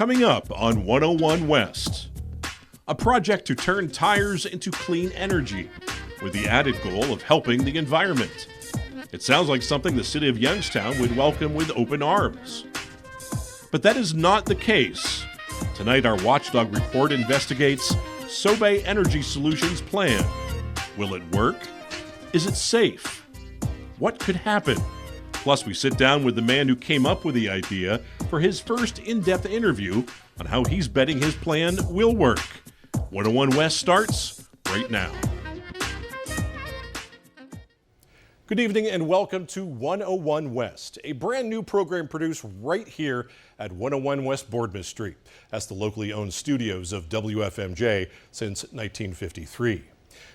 Coming up on 101 West, a project to turn tires into clean energy with the added goal of helping the environment. It sounds like something the city of Youngstown would welcome with open arms. But that is not the case. Tonight, our watchdog report investigates SOBE Energy Solutions' plan. Will it work? Is it safe? What could happen? Plus, we sit down with the man who came up with the idea for his first in-depth interview on how he's betting his plan will work. 101 West starts right now. Good evening and welcome to 101 West, a brand new program produced right here at 101 West Boardman Street. That's the locally owned studios of WFMJ since 1953.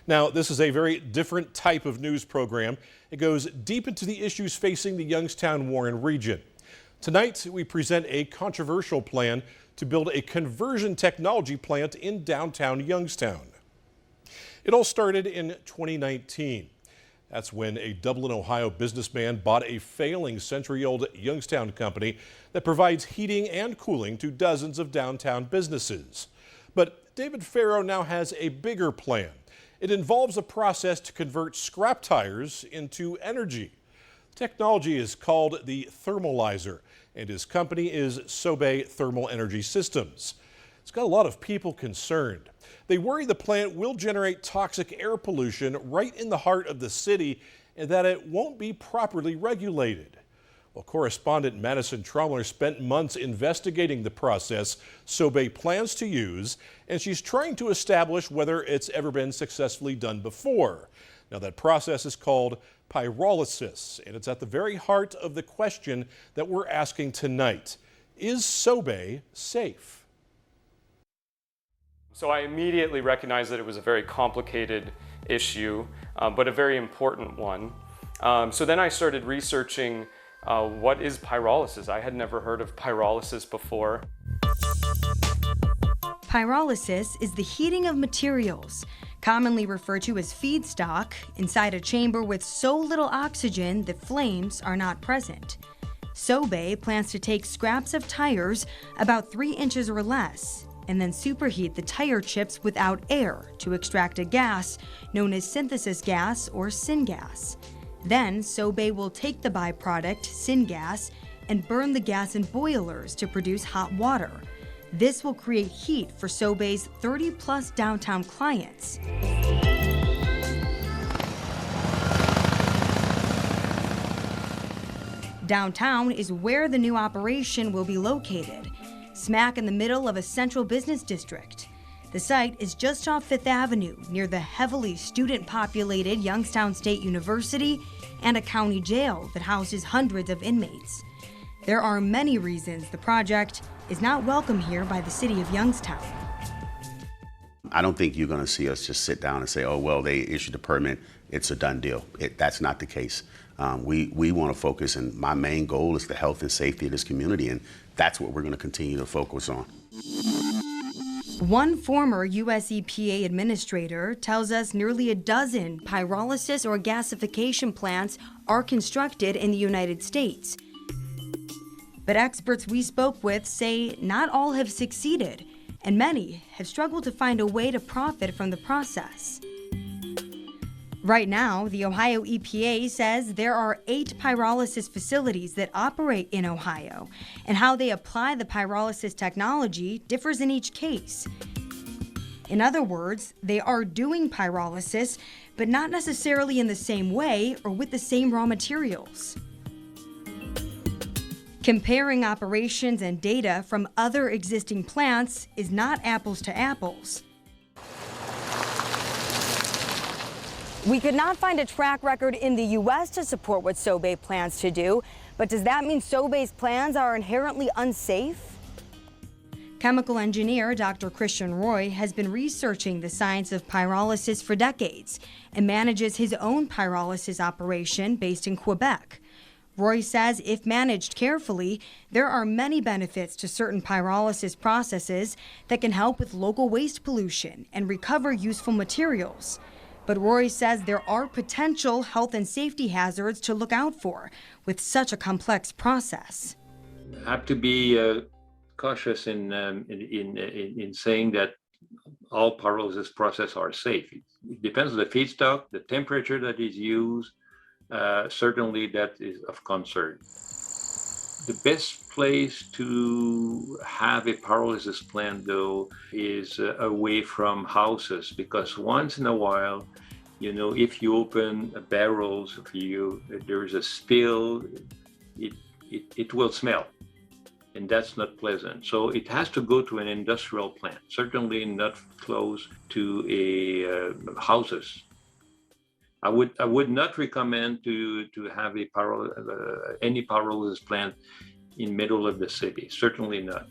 Now, this is a very different type of news program. It goes deep into the issues facing the Youngstown-Warren region. Tonight, we present a controversial plan to build a conversion technology plant in downtown Youngstown. It all started in 2019. That's when a Dublin, Ohio businessman bought a failing century-old Youngstown company that provides heating and cooling to dozens of downtown businesses. But David Ferro now has a bigger plan. It involves a process to convert scrap tires into energy. The technology is called the Thermolyzer, and his company is SOBE Thermal Energy Systems. It's got a lot of people concerned. They worry the plant will generate toxic air pollution right in the heart of the city and that it won't be properly regulated. Well, correspondent Madison Tromler spent months investigating the process SOBE plans to use, and she's trying to establish whether it's ever been successfully done before. Now, that process is called Pyrolysis, and it's at the very heart of the question that we're asking tonight. Is SOBE safe? So I immediately recognized that it was a very complicated issue, but a very important one. So then I started researching what is pyrolysis. I had never heard of pyrolysis before. Pyrolysis is the heating of materials, commonly referred to as feedstock, inside a chamber with so little oxygen that flames are not present. SOBE plans to take scraps of tires about 3 inches or less and then superheat the tire chips without air to extract a gas known as synthesis gas or syngas. Then SOBE will take the byproduct, syngas, and burn the gas in boilers to produce hot water. This will create heat for SOBE's 30-plus downtown clients. Downtown is where the new operation will be located, smack in the middle of a central business district. The site is just off Fifth Avenue, near the heavily student-populated Youngstown State University and a county jail that houses hundreds of inmates. There are many reasons the project is not welcome here by the city of Youngstown. I don't think you're going to see us just sit down and say, oh, well, they issued a permit, it's a done deal. That's not the case. We want to focus, and my main goal is the health and safety of this community, and that's what we're going to continue to focus on. One former U.S. EPA administrator tells us nearly a dozen pyrolysis or gasification plants are constructed in the United States. But experts we spoke with say not all have succeeded, and many have struggled to find a way to profit from the process. Right now, the Ohio EPA says there are 8 pyrolysis facilities that operate in Ohio, and how they apply the pyrolysis technology differs in each case. In other words, they are doing pyrolysis, but not necessarily in the same way or with the same raw materials. Comparing operations and data from other existing plants is not apples to apples. We could not find a track record in the U.S. to support what SOBE plans to do, but does that mean SOBE's plans are inherently unsafe? Chemical engineer Dr. Christian Roy has been researching the science of pyrolysis for decades and manages his own pyrolysis operation based in Quebec. Roy says if managed carefully, there are many benefits to certain pyrolysis processes that can help with local waste pollution and recover useful materials. But Roy says there are potential health and safety hazards to look out for with such a complex process. Have to be cautious in saying that all pyrolysis processes are safe. It depends on the feedstock, the temperature that is used. Certainly, that is of concern. The best place to have a pyrolysis plant, though, is away from houses, because once in a while, if you open barrels, if there's a spill, it will smell, and that's not pleasant. So it has to go to an industrial plant, certainly not close to a houses. I would not recommend to have any pyrolysis plant in middle of the city. Certainly not.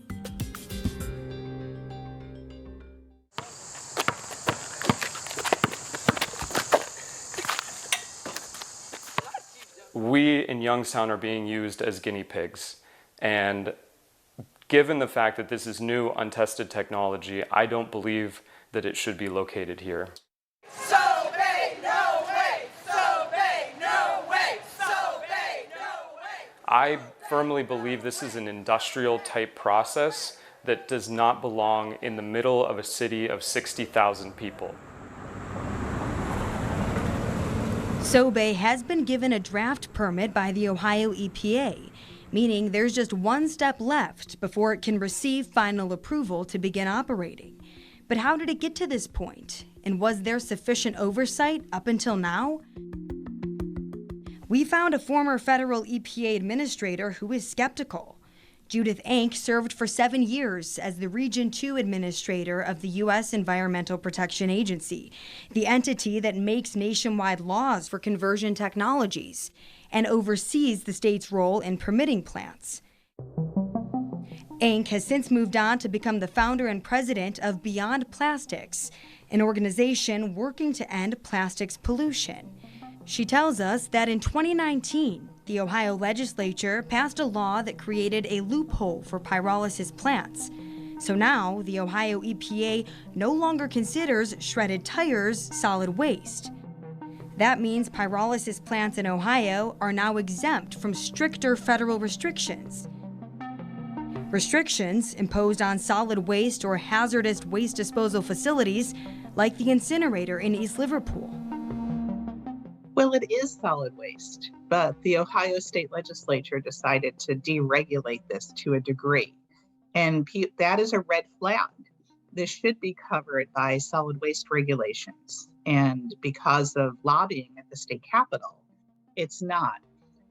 We in Youngstown are being used as guinea pigs, and given the fact that this is new, untested technology, I don't believe that it should be located here. I firmly believe this is an industrial type process that does not belong in the middle of a city of 60,000 people. SOBE has been given a draft permit by the Ohio EPA, meaning there's just one step left before it can receive final approval to begin operating. But how did it get to this point? And was there sufficient oversight up until now? We found a former federal EPA administrator who is skeptical. Judith Ank served for 7 years as the Region 2 administrator of the U.S. Environmental Protection Agency, the entity that makes nationwide laws for conversion technologies and oversees the state's role in permitting plants. Ank has since moved on to become the founder and president of Beyond Plastics, an organization working to end plastics pollution. She tells us that in 2019, the Ohio legislature passed a law that created a loophole for pyrolysis plants. So now, the Ohio EPA no longer considers shredded tires solid waste. That means pyrolysis plants in Ohio are now exempt from stricter federal restrictions. Restrictions imposed on solid waste or hazardous waste disposal facilities like the incinerator in East Liverpool. Well, it is solid waste, but the Ohio State Legislature decided to deregulate this to a degree. And that is a red flag. This should be covered by solid waste regulations. And because of lobbying at the state capitol, it's not.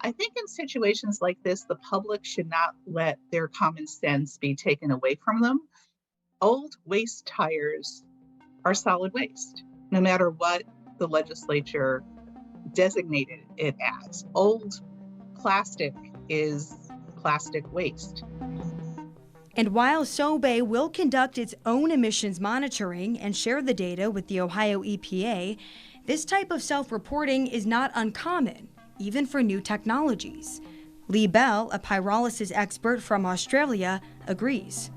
I think in situations like this, the public should not let their common sense be taken away from them. Old waste tires are solid waste, no matter what the legislature designated it as. Old plastic is plastic waste. And while SOBE will conduct its own emissions monitoring and share the data with the Ohio EPA, this type of self-reporting is not uncommon, even for new technologies. Lee Bell, a pyrolysis expert from Australia, agrees.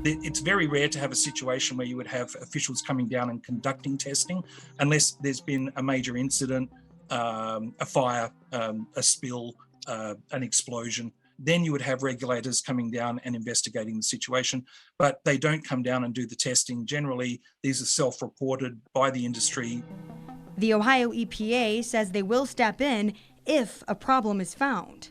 It's very rare to have a situation where you would have officials coming down and conducting testing, unless there's been a major incident, a fire, a spill, an explosion. Then you would have regulators coming down and investigating the situation, but they don't come down and do the testing. Generally, these are self-reported by the industry. The Ohio EPA says they will step in if a problem is found.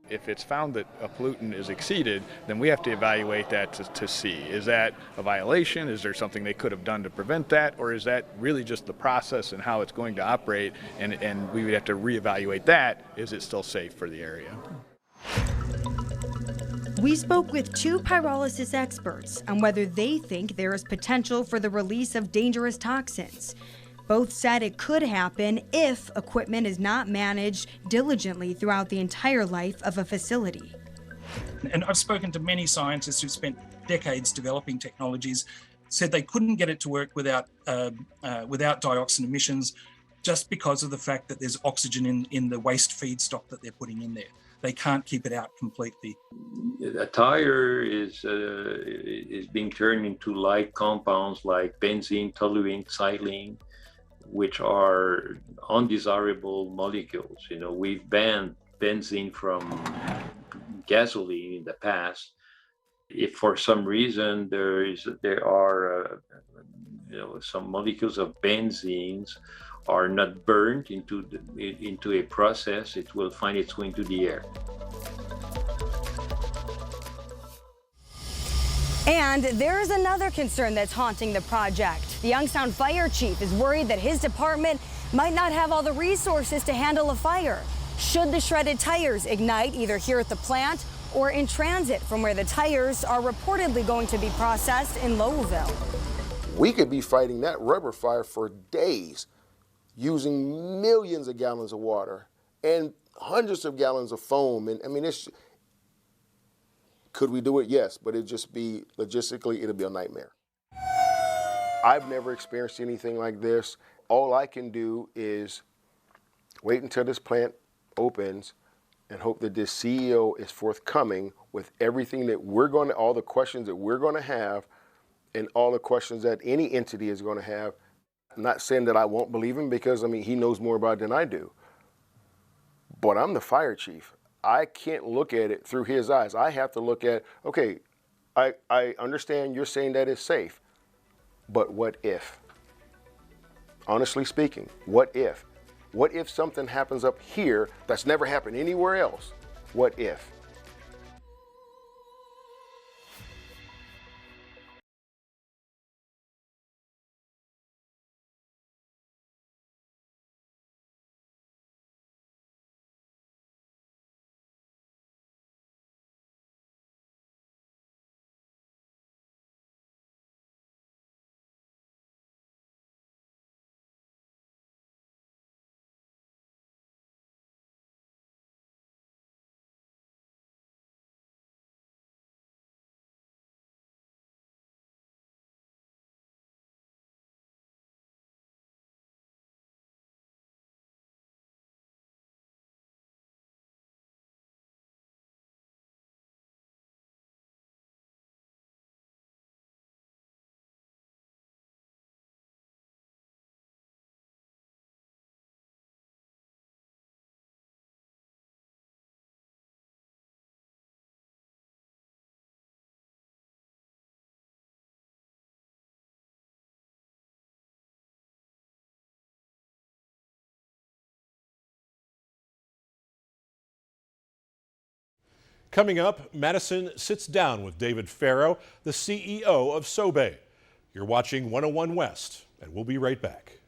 If it's found that a pollutant is exceeded, then we have to evaluate that to see, is that a violation? Is there something they could have done to prevent that? Or is that really just the process and how it's going to operate? And we would have to reevaluate that. Is it still safe for the area? We spoke with 2 pyrolysis experts on whether they think there is potential for the release of dangerous toxins. Both said it could happen if equipment is not managed diligently throughout the entire life of a facility. And I've spoken to many scientists who've spent decades developing technologies, said they couldn't get it to work without dioxin emissions, just because of the fact that there's oxygen in the waste feedstock that they're putting in there. They can't keep it out completely. A tire is being turned into light compounds like benzene, toluene, xylene, which are undesirable molecules. You know, we've banned benzene from gasoline in the past. If for some reason there are some molecules of benzenes are not burned into a process, it will find its way into the air. And there is another concern that's haunting the project. The Youngstown fire chief is worried that his department might not have all the resources to handle a fire should the shredded tires ignite either here at the plant or in transit from where the tires are reportedly going to be processed in Louisville. We could be fighting that rubber fire for days using millions of gallons of water and hundreds of gallons of foam. And I mean, could we do it? Yes, but it'd just be, logistically, it'll be a nightmare. I've never experienced anything like this. All I can do is wait until this plant opens and hope that this CEO is forthcoming with everything that all the questions that we're going to have and all the questions that any entity is going to have. I'm not saying that I won't believe him because, I mean, he knows more about it than I do. But I'm the fire chief. I can't look at it through his eyes. I have to look at, okay, I understand you're saying that it's safe, but what if? Honestly speaking, what if? What if something happens up here that's never happened anywhere else? What if? Coming up, Madison sits down with David Ferro, the CEO of SOBE. You're watching 101 West, and we'll be right back.